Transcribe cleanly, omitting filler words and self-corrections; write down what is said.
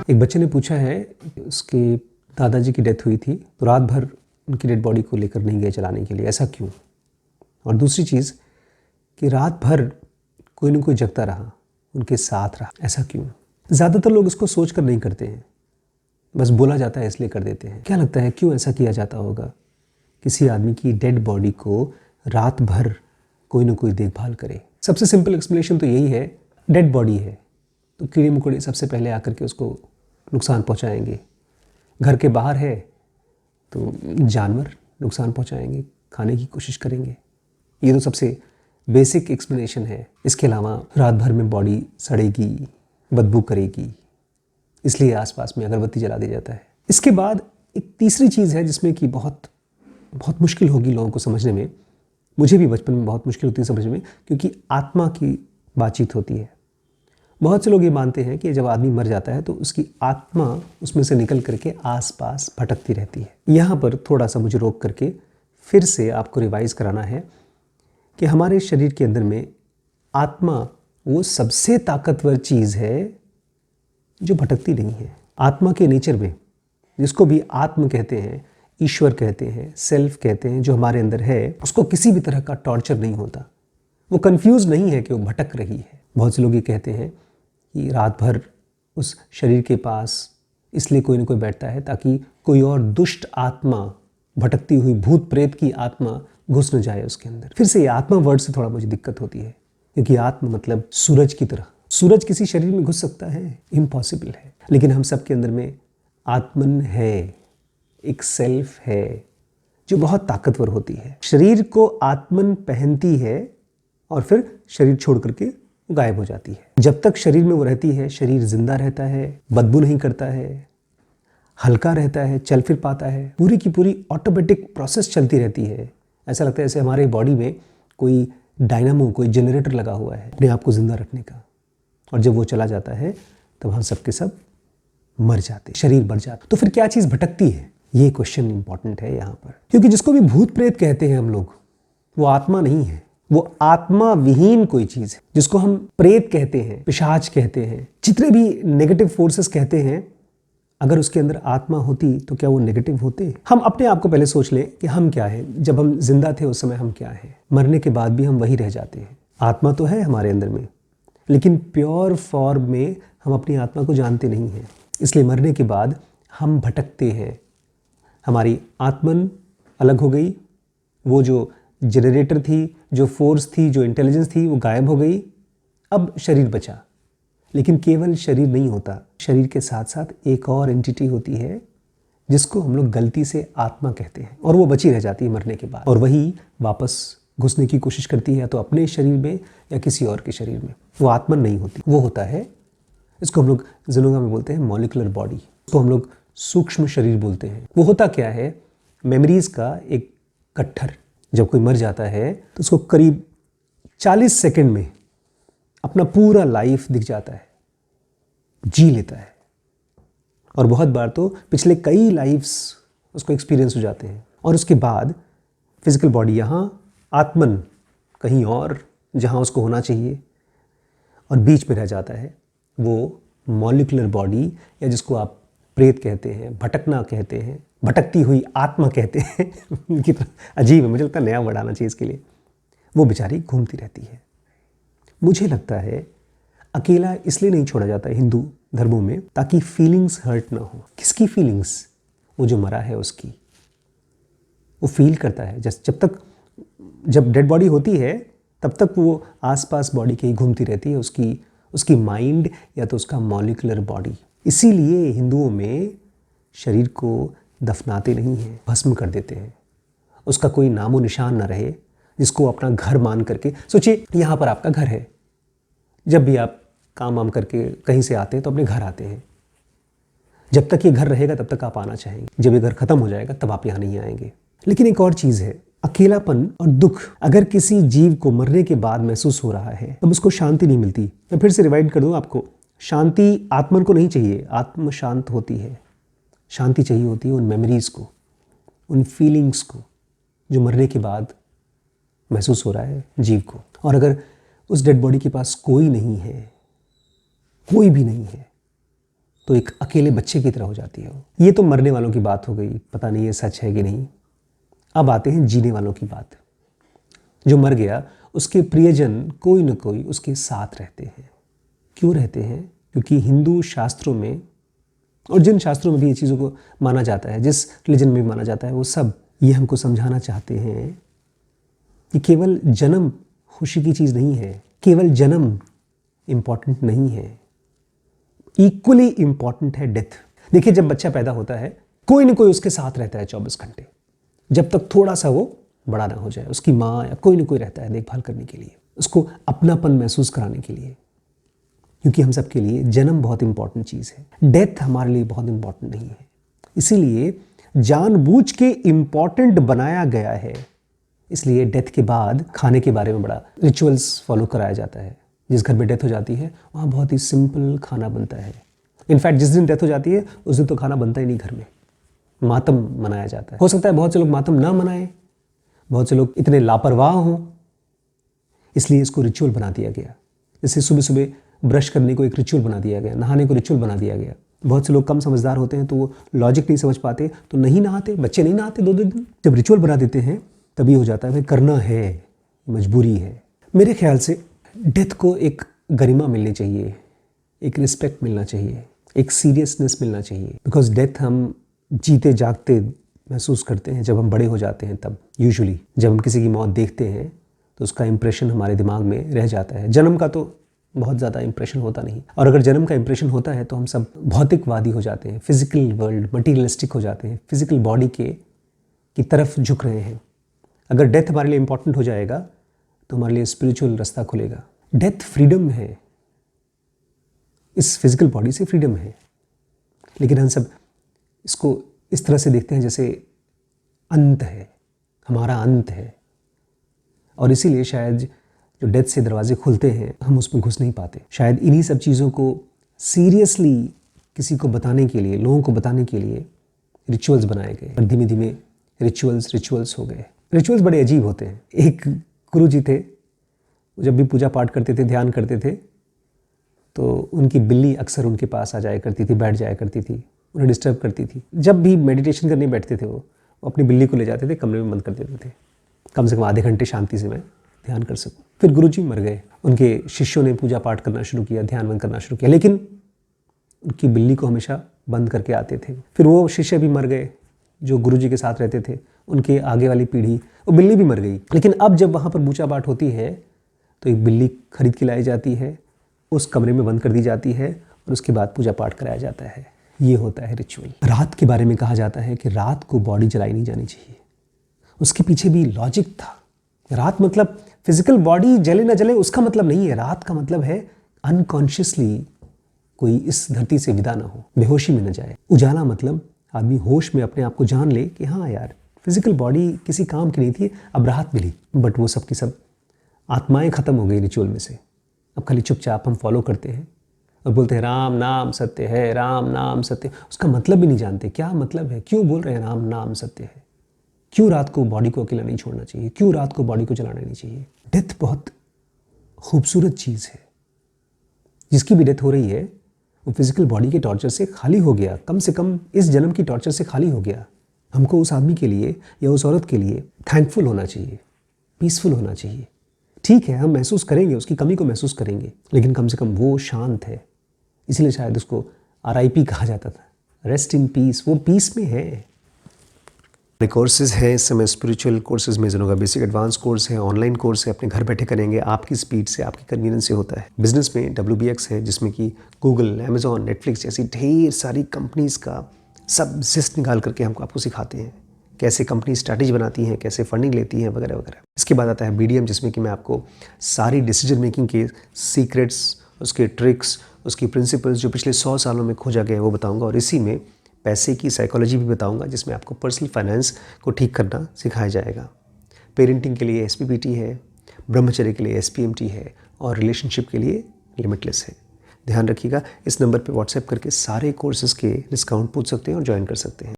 एक बच्चे ने पूछा है कि उसके दादाजी की डेथ हुई थी तो रात भर उनकी डेड बॉडी को लेकर नहीं गए जलाने के लिए, ऐसा क्यों? और दूसरी चीज़ कि रात भर कोई ना कोई जगता रहा, उनके साथ रहा, ऐसा क्यों? ज़्यादातर लोग इसको सोच कर नहीं करते हैं, बस बोला जाता है इसलिए कर देते हैं। क्या लगता है क्यों ऐसा किया जाता होगा? किसी आदमी की डेड बॉडी को रात भर कोई ना कोई देखभाल करे। सबसे सिंपल एक्सप्लेनेशन तो यही है, डेड बॉडी है तो कीड़े मकोड़े सबसे पहले आकर के उसको नुकसान पहुंचाएंगे। घर के बाहर है तो जानवर नुकसान पहुंचाएंगे, खाने की कोशिश करेंगे। ये तो सबसे बेसिक एक्सप्लेनेशन है। इसके अलावा रात भर में बॉडी सड़ेगी, बदबू करेगी, इसलिए आसपास में अगरबत्ती जला दिया जाता है। इसके बाद एक तीसरी चीज़ है जिसमें कि बहुत मुश्किल होगी लोगों को समझने में। मुझे भी बचपन में बहुत मुश्किल होती है समझने में, क्योंकि आत्मा की बातचीत होती है। बहुत से लोग ये मानते हैं कि जब आदमी मर जाता है तो उसकी आत्मा उसमें से निकल करके आसपास भटकती रहती है। यहाँ पर थोड़ा सा मुझे रोक करके फिर से आपको रिवाइज कराना है कि हमारे शरीर के अंदर में आत्मा वो सबसे ताकतवर चीज़ है जो भटकती नहीं है। आत्मा के नेचर में, जिसको भी आत्म कहते हैं, ईश्वर कहते हैं, सेल्फ कहते हैं, जो हमारे अंदर है, उसको किसी भी तरह का टॉर्चर नहीं होता। वो कंफ्यूज नहीं है कि वो भटक रही है। बहुत से लोग ये कहते हैं कि रात भर उस शरीर के पास इसलिए कोई ना कोई बैठता है ताकि कोई और दुष्ट आत्मा, भटकती हुई भूत प्रेत की आत्मा घुस न जाए उसके अंदर। फिर से ये आत्मा वर्ड से थोड़ा मुझे दिक्कत होती है, क्योंकि आत्मा मतलब सूरज की तरह। सूरज किसी शरीर में घुस सकता है? इम्पॉसिबल है। लेकिन हम सब के अंदर में आत्मन है, एक सेल्फ है जो बहुत ताकतवर होती है। शरीर को आत्मन पहनती है और फिर शरीर छोड़ करके गायब हो जाती है। जब तक शरीर में वो रहती है, शरीर जिंदा रहता है, बदबू नहीं करता है, हल्का रहता है, चल फिर पाता है। पूरी की पूरी ऑटोमेटिक प्रोसेस चलती रहती है। ऐसा लगता है जैसे हमारे बॉडी में कोई डायनामो, कोई जनरेटर लगा हुआ है अपने आप को जिंदा रखने का। और जब वो चला जाता है तब हम सब के सब मर जाते, शरीर मर जाता। तो फिर क्या चीज़ भटकती है? ये क्वेश्चन इंपॉर्टेंट है यहाँ पर, क्योंकि जिसको भी भूत प्रेत कहते हैं हम लोग, वो आत्मा नहीं है, वो आत्मा विहीन कोई चीज़ है। जिसको हम प्रेत कहते हैं, पिशाच कहते हैं, जितने भी नेगेटिव फोर्सेस कहते हैं, अगर उसके अंदर आत्मा होती तो क्या वो नेगेटिव होते? हम अपने आप को पहले सोच लें कि हम क्या हैं। जब हम जिंदा थे उस समय हम क्या हैं? मरने के बाद भी हम वही रह जाते हैं। आत्मा तो है हमारे अंदर में, लेकिन प्योर फॉर्म में हम अपनी आत्मा को जानते नहीं हैं। इसलिए मरने के बाद हम भटकते हैं। हमारी आत्मन अलग हो गई, वो जो जनरेटर थी, जो फोर्स थी, जो इंटेलिजेंस थी, वो गायब हो गई। अब शरीर बचा, लेकिन केवल शरीर नहीं होता। शरीर के साथ साथ एक और एंटिटी होती है जिसको हम लोग गलती से आत्मा कहते हैं, और वो बची रह जाती है मरने के बाद। और वही वापस घुसने की कोशिश करती है, या तो अपने शरीर में या किसी और के शरीर में। वो आत्मन नहीं होती, वो होता है, इसको हम लोग ज़ुनूंगा में बोलते हैं मॉलिक्यूलर बॉडी, इसको हम लोग सूक्ष्म शरीर बोलते हैं। वो होता क्या है? मेमोरीज का एक गट्ठर। जब कोई मर जाता है तो उसको करीब 40 सेकंड में अपना पूरा लाइफ दिख जाता है, जी लेता है, और बहुत बार तो पिछले कई लाइफ्स उसको एक्सपीरियंस हो जाते हैं। और उसके बाद फिजिकल बॉडी यहाँ, आत्मन कहीं और जहाँ उसको होना चाहिए, और बीच में रह जाता है वो मॉलिक्यूलर बॉडी, या जिसको आप प्रेत कहते हैं, भटकना कहते हैं, भटकती हुई आत्मा कहते हैं। की अजीब है, मुझे लगता है नया वर्ड आना चाहिए इसके लिए। वो बेचारी घूमती रहती है। मुझे लगता है अकेला इसलिए नहीं छोड़ा जाता है हिंदू धर्मों में, ताकि फीलिंग्स हर्ट ना हो। किसकी फीलिंग्स? वो जो मरा है उसकी। वो फील करता है। जब डेड बॉडी होती है तब तक वो आसपास बॉडी के ही घूमती रहती है, उसकी माइंड या तो उसका मॉलिक्यूलर बॉडी। इसीलिए हिंदुओं में शरीर को दफनाते नहीं हैं, भस्म कर देते हैं। उसका कोई नामो निशान ना रहे, जिसको अपना घर मान करके। सोचिए यहाँ पर आपका घर है, जब भी आप काम वाम करके कहीं से आते हैं तो अपने घर आते हैं। जब तक ये घर रहेगा तब तक आप आना चाहेंगे, जब ये घर खत्म हो जाएगा तब आप यहाँ नहीं आएंगे। लेकिन एक और चीज़ है, अकेलापन और दुख अगर किसी जीव को मरने के बाद महसूस हो रहा है तब उसको शांति नहीं मिलती। मैं फिर से रिवाइंड कर दूं आपको, शांति आत्मन को नहीं चाहिए, आत्म शांत होती है। शांति चाहिए होती है उन मेमोरीज़ को, उन फीलिंग्स को जो मरने के बाद महसूस हो रहा है जीव को। और अगर उस डेड बॉडी के पास कोई नहीं है, कोई भी नहीं है, तो एक अकेले बच्चे की तरह हो जाती है वो। ये तो मरने वालों की बात हो गई, पता नहीं ये सच है कि नहीं। अब आते हैं जीने वालों की बात। जो मर गया उसके प्रियजन कोई न कोई उसके साथ रहते हैं। क्यों रहते हैं? क्योंकि हिंदू शास्त्रों में और जिन शास्त्रों में भी ये चीज़ों को माना जाता है, जिस रिलीजन में भी माना जाता है, वो सब ये हमको समझाना चाहते हैं कि केवल जन्म खुशी की चीज़ नहीं है, केवल जन्म इम्पॉर्टेंट नहीं है, इक्वली इम्पॉर्टेंट है डेथ। देखिए, जब बच्चा पैदा होता है कोई न कोई उसके साथ रहता है 24 घंटे, जब तक थोड़ा सा वो बड़ा ना हो जाए। उसकी माँ या कोई न कोई रहता है देखभाल करने के लिए, उसको अपनापन महसूस कराने के लिए। क्योंकि हम सबके लिए जन्म बहुत इंपॉर्टेंट चीज़ है, डेथ हमारे लिए बहुत इंपॉर्टेंट नहीं है। इसीलिए जानबूझ के इंपॉर्टेंट बनाया गया है। इसलिए डेथ के बाद खाने के बारे में बड़ा रिचुअल्स फॉलो कराया जाता है। जिस घर में डेथ हो जाती है वहाँ बहुत ही सिंपल खाना बनता है। इनफैक्ट जिस दिन डेथ हो जाती है उस दिन तो खाना बनता ही नहीं, घर में मातम मनाया जाता है। हो सकता है बहुत से लोग मातम ना मनाएं, बहुत से लोग इतने लापरवाह हों, इसलिए इसको रिचुअल बना दिया गया। जैसे सुबह सुबह ब्रश करने को एक रिचुअल बना दिया गया, नहाने को रिचुअल बना दिया गया। बहुत से लोग कम समझदार होते हैं तो वो लॉजिक नहीं समझ पाते, तो नहीं नहाते, बच्चे नहीं नहाते 2 दिन। जब रिचुअल बना देते हैं तभी हो जाता है भाई करना है, मजबूरी है। मेरे ख्याल से डेथ को एक गरिमा मिलनी चाहिए, एक रिस्पेक्ट मिलना चाहिए, एक सीरियसनेस मिलना चाहिए। बिकॉज डेथ हम जीते जागते महसूस करते हैं जब हम बड़े हो जाते हैं। तब यूजुअली जब हम किसी की मौत देखते हैं तो उसका इंप्रेशन हमारे दिमाग में रह जाता है। जन्म का तो बहुत ज़्यादा इंप्रेशन होता नहीं, और अगर जन्म का इंप्रेशन होता है तो हम सब भौतिकवादी हो जाते हैं, फिजिकल वर्ल्ड, मटीरियलिस्टिक हो जाते हैं, फिजिकल बॉडी की तरफ झुक रहे हैं। अगर डेथ हमारे लिए इंपॉर्टेंट हो जाएगा तो हमारे लिए स्पिरिचुअल रास्ता खुलेगा। डेथ फ्रीडम है, इस फिजिकल बॉडी से फ्रीडम है, लेकिन हम सब इसको इस तरह से देखते हैं जैसे अंत है, हमारा अंत है। और इसीलिए शायद जो डेथ से दरवाजे खुलते हैं हम उसमें घुस नहीं पाते। शायद इन्हीं सब चीज़ों को सीरियसली किसी को बताने के लिए, लोगों को बताने के लिए रिचुअल्स बनाए गए, और धीमे धीमे रिचुअल्स हो गए। रिचुअल्स बड़े अजीब होते हैं। एक गुरु जी थे, जब भी पूजा पाठ करते थे, ध्यान करते थे, तो उनकी बिल्ली अक्सर उनके पास आ जाया करती थी, बैठ जाया करती थी, उन्हें डिस्टर्ब करती थी। जब भी मेडिटेशन करने बैठते थे वो अपनी बिल्ली को ले जाते थे, कमरे में बंद कर देते थे, कम से कम आधे घंटे शांति से मैं ध्यान कर सकूं। फिर गुरुजी मर गए, उनके शिष्यों ने पूजा पाठ करना शुरू किया, ध्यान बंद करना शुरू किया, लेकिन उनकी बिल्ली को हमेशा बंद करके आते थे। फिर वो शिष्य भी मर गए जो गुरुजी के साथ रहते थे, उनके आगे वाली पीढ़ी, वो बिल्ली भी मर गई। लेकिन अब जब वहाँ पर पूजा पाठ होती है तो एक बिल्ली खरीद के लाई जाती है, उस कमरे में बंद कर दी जाती है, और उसके बाद पूजा पाठ कराया जाता है। ये होता है रिचुअल। रात के बारे में कहा जाता है कि रात को बॉडी जलाई नहीं जानी चाहिए। उसके पीछे भी लॉजिक था। रात मतलब फिजिकल बॉडी जले ना जले उसका मतलब नहीं है। रात का मतलब है अनकॉन्शियसली कोई इस धरती से विदा ना हो, बेहोशी में न जाए। उजाला मतलब आदमी होश में अपने आप को जान ले कि हाँ यार, फिजिकल बॉडी किसी काम की नहीं थी, अब राहत मिली। बट वो सब की सब आत्माएं खत्म हो गई रिचुअल में से। अब खाली चुपचाप हम फॉलो करते हैं और बोलते हैं राम नाम सत्य है, राम नाम सत्य। उसका मतलब भी नहीं जानते, क्या मतलब है, क्यों बोल रहे हैं राम नाम सत्य है, क्यों रात को बॉडी को अकेला नहीं छोड़ना चाहिए, क्यों रात को बॉडी को जलाना नहीं चाहिए। डेथ बहुत खूबसूरत चीज़ है। जिसकी भी डेथ हो रही है वो फिजिकल बॉडी के टॉर्चर से खाली हो गया, कम से कम इस जन्म की टॉर्चर से खाली हो गया। हमको उस आदमी के लिए या उस औरत के लिए थैंकफुल होना चाहिए, पीसफुल होना चाहिए। ठीक है, हम महसूस करेंगे, उसकी कमी को महसूस करेंगे, लेकिन कम से कम वो शांत है। इसलिए शायद उसको RIP कहा जाता था, रेस्ट इन पीस। वो पीस में है। कोर्सेज हैं इस समय, स्पिरिचुअल कोर्सेज में जनों का बेसिक एडवांस कोर्स है, ऑनलाइन कोर्स है, अपने घर बैठे करेंगे, आपकी स्पीड से, आपकी कन्वीनियंस से होता है। बिजनेस में WBX है, जिसमें कि गूगल, अमेजॉन, नेटफ्लिक्स जैसी ढेर सारी कंपनीज का सब जिस्ट निकाल करके हमको आपको सिखाते हैं कैसे कंपनी स्ट्रैटेजी बनाती हैं, कैसे फंडिंग लेती हैं, वगैरह वगैरह। इसके बाद आता है BDM, जिसमें कि मैं आपको सारी डिसीजन मेकिंग के सीक्रेट्स, उसके ट्रिक्स, उसकी प्रिंसिपल्स जो पिछले 100 सालों में खोजा गया है वो बताऊंगा, और इसी में पैसे की साइकोलॉजी भी बताऊंगा, जिसमें आपको पर्सनल फाइनेंस को ठीक करना सिखाया जाएगा। पेरेंटिंग के लिए SPPT है, ब्रह्मचर्य के लिए SPMT है, और रिलेशनशिप के लिए लिमिटलेस है। ध्यान रखिएगा, इस नंबर पे व्हाट्सएप करके सारे कोर्सेज़ के डिस्काउंट पूछ सकते हैं और ज्वाइन कर सकते हैं।